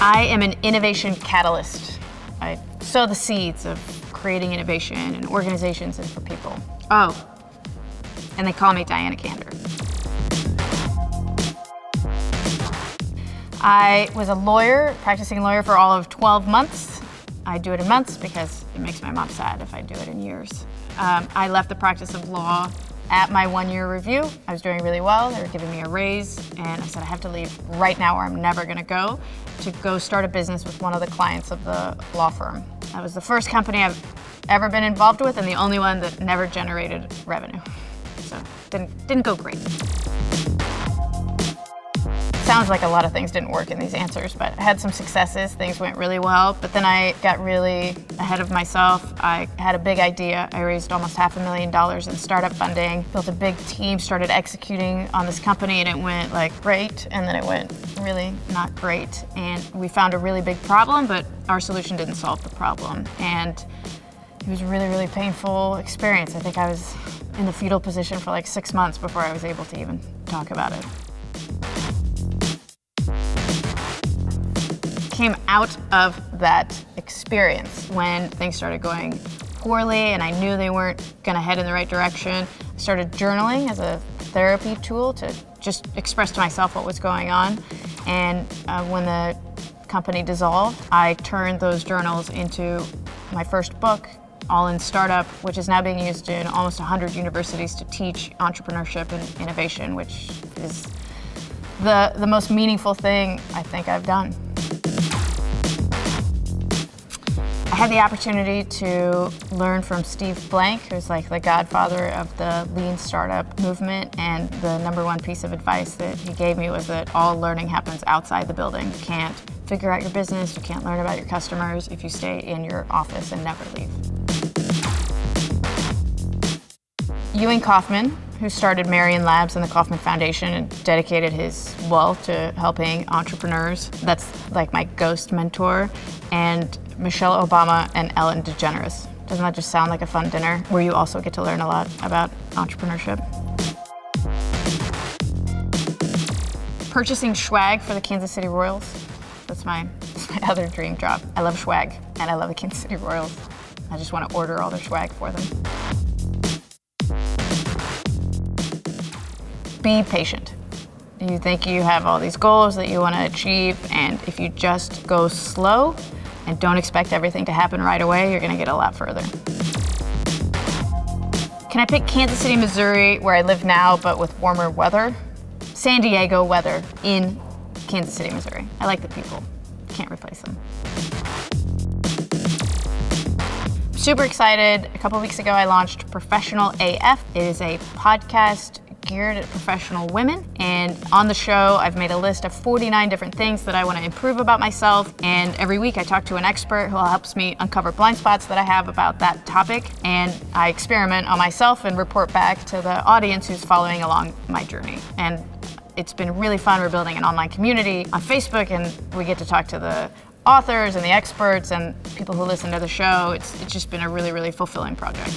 I am an innovation catalyst. I sow the seeds of creating innovation in organizations and for people. Oh, and they call me Diana Kander. I was a lawyer, practicing lawyer for all of 12 months. I do it in months because it makes my mom sad if I do it in years. I left the practice of law at my 1-year review. I was doing really well. They were giving me a raise, and I said I have to leave right now or I'm never gonna go to go start a business with one of the clients of the law firm. That was the first company I've ever been involved with and the only one that never generated revenue. So didn't go great. Sounds like a lot of things didn't work in these answers, but I had some successes, things went really well, but then I got really ahead of myself. I had a big idea. I raised almost $500,000 in startup funding, built a big team, started executing on this company, and it went like great, and then it went really not great. And we found a really big problem, but our solution didn't solve the problem. And it was a really, really painful experience. I think I was in the fetal position for like 6 months before I was able to even talk about it. Came out of that experience when things started going poorly and I knew they weren't gonna head in the right direction. I started journaling as a therapy tool to just express to myself what was going on. And when the company dissolved, I turned those journals into my first book, All in Startup, which is now being used in almost 100 universities to teach entrepreneurship and innovation, which is the most meaningful thing I think I've done. I had the opportunity to learn from Steve Blank, who's like the godfather of the lean startup movement, and the #1 piece of advice that he gave me was that all learning happens outside the building. You can't figure out your business, you can't learn about your customers if you stay in your office and never leave. Ewing Kauffman, who started Marion Labs and the Kauffman Foundation and dedicated his wealth to helping entrepreneurs. That's like my ghost mentor. And Michelle Obama and Ellen DeGeneres. Doesn't that just sound like a fun dinner where you also get to learn a lot about entrepreneurship? Purchasing swag for the Kansas City Royals. That's my other dream job. I love swag and I love the Kansas City Royals. I just want to order all their swag for them. Be patient. You think you have all these goals that you want to achieve, and if you just go slow and don't expect everything to happen right away, you're going to get a lot further. Can I pick Kansas City, Missouri, where I live now, but with warmer weather? San Diego weather in Kansas City, Missouri. I like the people. Can't replace them. Super excited. A couple weeks ago, I launched Professional AF. It is a podcast geared at professional women, and on the show I've made a list of 49 different things that I want to improve about myself, and every week I talk to an expert who helps me uncover blind spots that I have about that topic, and I experiment on myself and report back to the audience who's following along my journey. And it's been really fun. We're building an online community on Facebook, and we get to talk to the authors and the experts and people who listen to the show. It's just been a really, really fulfilling project.